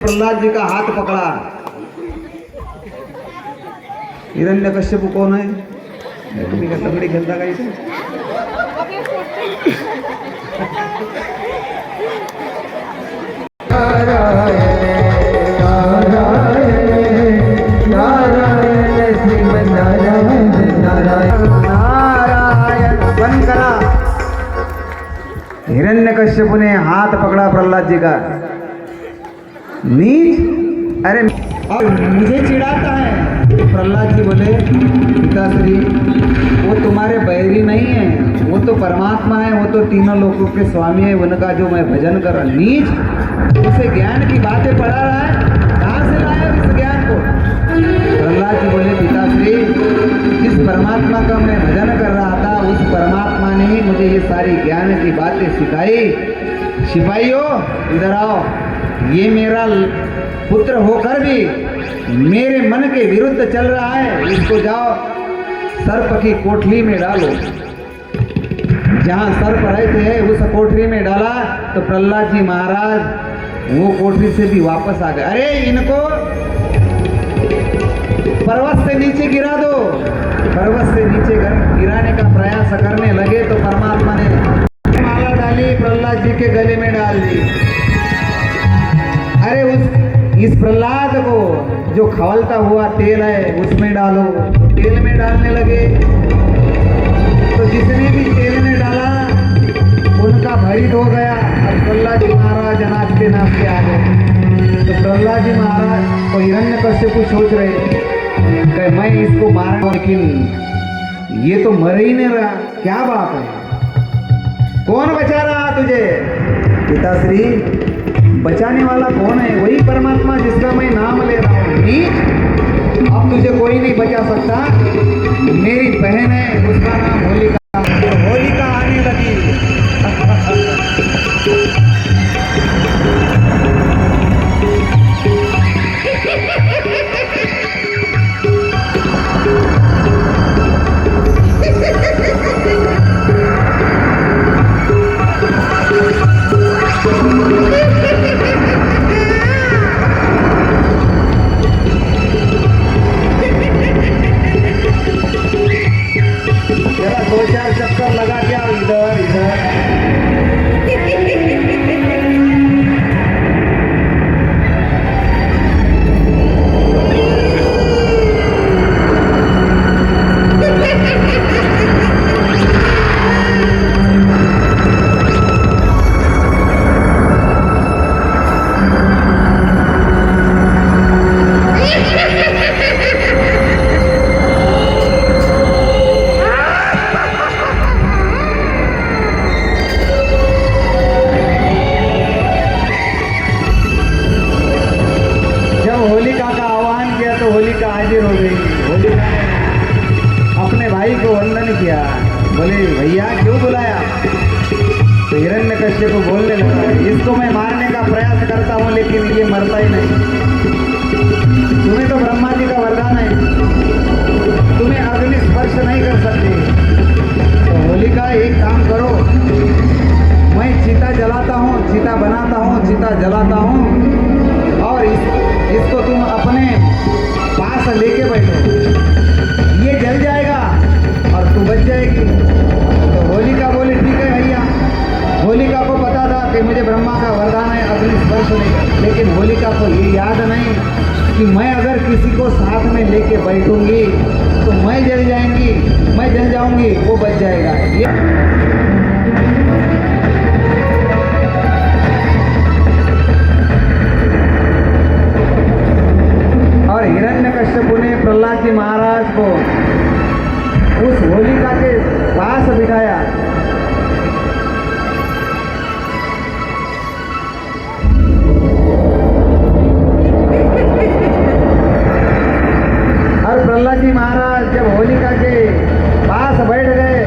प्रहलाद जी का हाथ पकड़ा। हिरण्यकश्यप कौन है? तुम्ही का तगडी खेळता का इथे? बंद करा। हिरण्यकश्यप ने हाथ पकड़ा प्रहलाद जी का। नीच, अरे और मुझे चिढ़ाता है। प्रहलाद जी बोले, पिताश्री वो तुम्हारे बैरी नहीं है, वो तो परमात्मा है, वो तो तीनों लोगों के स्वामी है, उनका जो मैं भजन कर रहा। नीच, उसे ज्ञान की बातें पढ़ा रहा है, कहाँ से लाया इस ज्ञान को? प्रहलाद जी बोले, पिताश्री जिस परमात्मा का मैं भजन कर रहा था उस परमात्मा ने ही मुझे ये सारी ज्ञान की बातें सिखाई। सिपाहियों इधर आओ, ये मेरा पुत्र होकर भी मेरे मन के विरुद्ध चल रहा है, इसको जाओ सर्प की कोठरी में डालो। जहां सर्प रहते हैं उस कोठरी में डाला तो प्रहलाद जी महाराज वो कोठरी से भी वापस आ गए। अरे इनको पर्वत से नीचे गिरा दो। पर्वत से नीचे गिराने का प्रयास करने लगे तो परमात्मा ने माला डाली, प्रहलाद जी के गले में डाल दी। अरे इस प्रहलाद को जो खवलता हुआ तेल है उसमें डालो। तेल में डालने लगे तो जिसने भी तेल में डाला उनका भरित हो गया। अब प्रहलाद जी महाराज नाचते नाचते आ गए। तो प्रहलाद जी महाराज तो हिरण्यकश्यप को सोच रहे कि मैं इसको मारा, लेकिन ये तो मर ही नहीं रहा, क्या बात है? कौन बचा रहा तुझे? पिताश्री बचाने वाला कौन है? वही परमात्मा जिसका मैं नाम ले रहा हूँ। अब तुझे कोई नहीं बचा सकता। मेरी बहन है, उसका नाम होलिका। होलिका आने लगी। दो चार चक्कर लगा के आओ इधर इधर। बोले भैया क्यों बुलाया? तो हिरण्यकश्यप को बोलने लगा, इसको मैं मारने का प्रयास करता हूँ लेकिन ये मरता ही नहीं। तुम्हें तो ब्रह्मा जी का वरदान है, तुम्हें अग्नि स्पर्श नहीं कर सकते। तो होलिका एक काम करो, मैं चिता जलाता हूँ, चिता बनाता हूँ, चिता जलाता हूँ और इसको तुम अपने पास लेके बैठो, ये जल जाएगा और तू बच जाएगी। तो होलिका बोली ठीक है भैया। होलिका को पता था कि मुझे ब्रह्मा का वरदान है अग्नि स्पर्श नहीं, लेकिन होलिका को ये याद नहीं कि मैं अगर किसी को साथ में लेके बैठूंगी तो मैं जल जाएंगी, मैं जल जाऊंगी, वो बच जाएगा। और हिरण्यकश्यप ने प्रहलाद जी महाराज को उस होलिका के पास बिठाया। और प्रहलाद जी महाराज जब होलिका के पास बैठ गए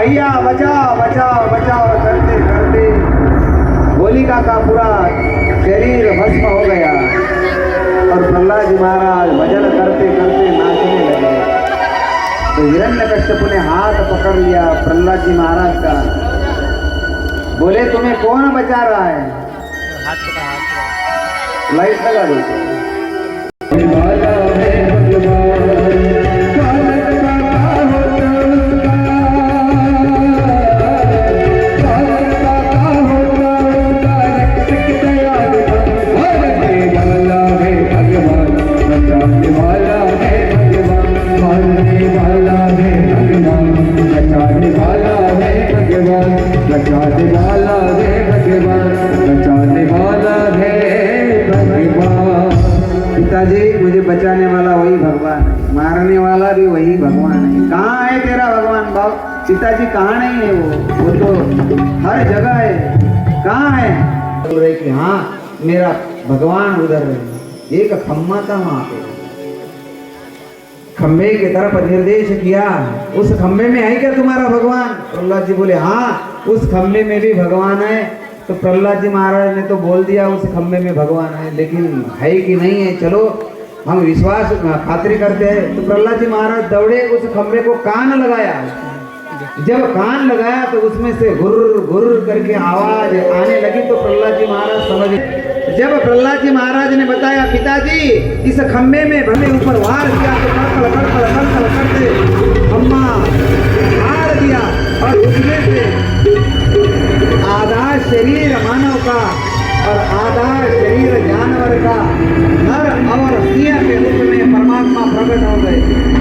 भैया बचाओ बचाओ बचाओ करते करते होलिका का पूरा शरीर भस्म हो गया और प्रहलाद जी महाराज भजन करते करते नाचने लगे। तो हिरण्यकश्यप ने हाथ पकड़ लिया प्रहलाद जी महाराज का, बोले तुम्हें कौन बचा रहा है? लाइट लगा दो। पिताजी मुझे बचाने वाला वही भगवान है, मारने वाला भी वही भगवान है। कहाँ है तेरा भगवान? बाप पिताजी कहाँ नहीं है? वो तो हर जगह है। कहाँ है? बोल रहे कि हाँ मेरा भगवान उधर है। एक खम्मा था वहां पे, खम्बे की तरफ निर्देश किया, उस खम्बे में है क्या तुम्हारा भगवान? प्रहलाद जी बोले हाँ उस खम्बे में भी भगवान है। तो प्रहलाद जी महाराज ने तो बोल दिया उस खम्बे में भगवान है, लेकिन है कि नहीं है चलो हम विश्वास खातिर करते हैं। तो प्रहलाद जी महाराज दौड़े, उस खम्बे को कान लगाया। जब कान लगाया तो उसमें से गुर्र गुर्र करके आवाज आने लगी। तो प्रहलाद जी महाराज समझ गए। जब प्रहलाद जी महाराज ने बताया पिताजी इस खम्बे में भले ऊपर वार किया तो कड़कड़ करते खम्मा मार दिया और उसमें से आधा शरीर मानव का और आधा शरीर जानवर का नर और सिंह के रूप में परमात्मा प्रकट हो गए।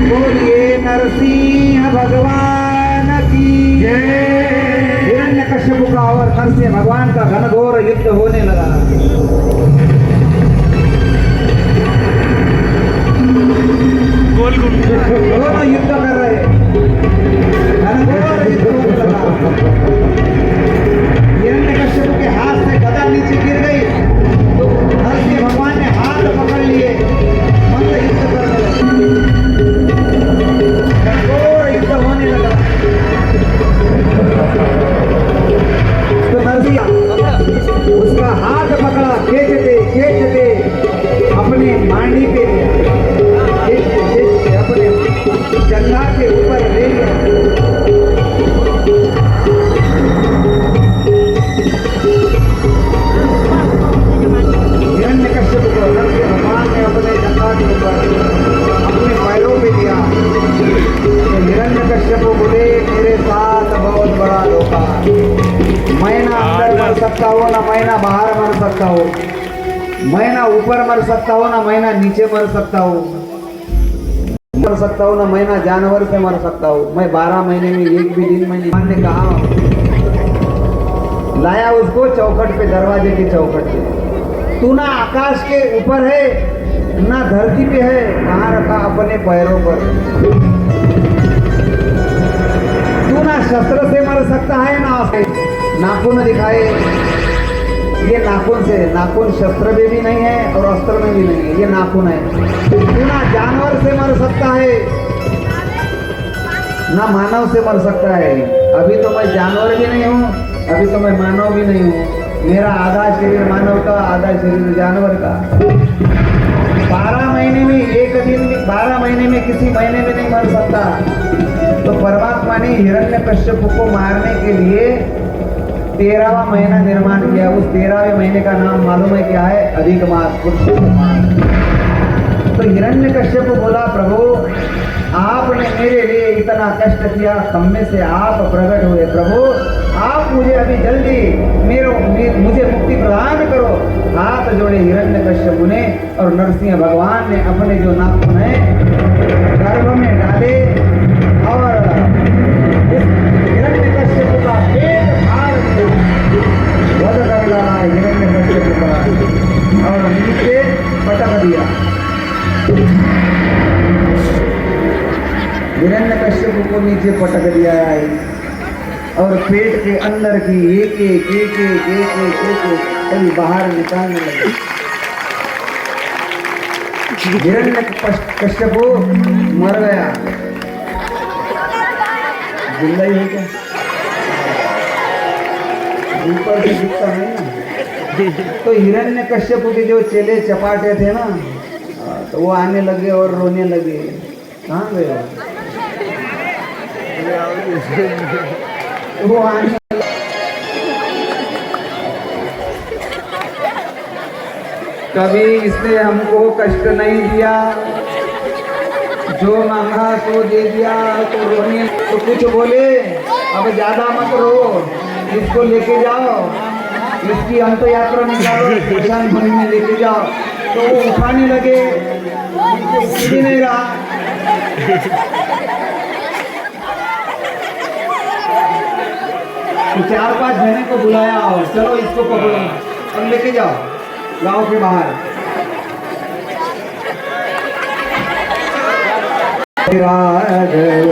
बोलिए नरसिंह भगवान की जय। हिरण्यकश्यप का और नरसिंह भगवान का घनघोर युद्ध होने लगा। दोनों युद्ध कर रहे, घनघोर युद्ध होने लगा। हिरण्यकश्यप के हाथ से गदा नीचे गिर गई तो नरसिंह भगवान ने हाथ पकड़ लिए, मंत्र युद्ध करने लगे, घनघोर युद्ध होने लगा। तो नरसिंह उसका हाथ पकड़ा, खींचते अपने मांडी पे लिया, खींचते अपने जंघा के ऊपर ले लिया। हिरण्यकश्यप को नरसिंह भगवान ने अपने जंघा के ऊपर अपने पैरों पे लिया। तो हिरण्यकश्यप बोले मेरे साथ बहुत बड़ा धोखा, मैं ना अंदर मर सकता हो ना मैं ना बाहर मर सकता हो, मैं ना ऊपर मर सकता हो ना मैं ना नीचे मर सकता हो, मर सकता हो ना मैं ना जानवर से मर सकता हूँ। मैं 12 महीने में एक भी दिन में नहीं। कहा लाया उसको चौखट पे, दरवाजे के चौखट पे। तू ना आकाश के ऊपर है ना धरती पे है, कहाँ रखा? अपने पैरों पर। तू ना शस्त्र से मर सकता है ना नाखून दिखाए, ये नाखून से, नाखून शस्त्र में भी नहीं है और अस्त्र में भी नहीं है, ये नाखून है। तू ना जानवर से मर सकता है ना मानव से मर सकता है। अभी तो मैं जानवर भी नहीं हूँ, अभी तो मैं मानव भी नहीं हूँ। मेरा आधा शरीर मानव का, आधा शरीर जानवर का। 12 महीने में एक दिन में, 12 महीने में किसी महीने में नहीं मर सकता। तो परमात्मा ने हिरण्यकश्यप को मारने के लिए 13वां महीना निर्माण किया। उस 13वें महीने का नाम मालूम है क्या है? अधिक मास, पुरुषोत्तम मास। तो हिरण्यकश्यप बोला प्रभु आपने मेरे लिए इतना कष्ट किया, खम्मे से आप प्रकट हुए, प्रभु आप मुझे अभी जल्दी मुझे मुक्ति प्रदान करो। हाथ जोड़े हिरण्यकश्यप ने और नरसिंह भगवान ने अपने जो नाखून है गर्भ में डाले और हिरण्यकश्यप का पेट फाड़ दिया, वध कर डाला हिरण्यकश्यप का और नीचे पटक दिया। हिरण्यकश्यप को नीचे पटक दिया है और पेट के अंदर की एक बाहर निकालने लगे। हिरण्यकश्यप मर गया, जिंदा ही है क्या? ऊपर से दिखता नहीं ना। तो हिरण्यकश्यप के जो चेले चपाटे थे ना, तो वो आने लगे और रोने लगे। कहाँ गए वो आने कभी इसने हमको कष्ट नहीं दिया, जो मांगा सो दे दिया। तो रोने तो कुछ बोले, अब ज्यादा मत रो, इसको लेके जाओ, इसकी अंत यात्रा निकालो, परेशान भूमि में लेके जाओ। तो वो उठाने लगे, उठ भी नहीं रहा। तो 4-5 जने को बुलाया और चलो इसको पकड़ो और लेके जाओ गांव के बाहर। राघव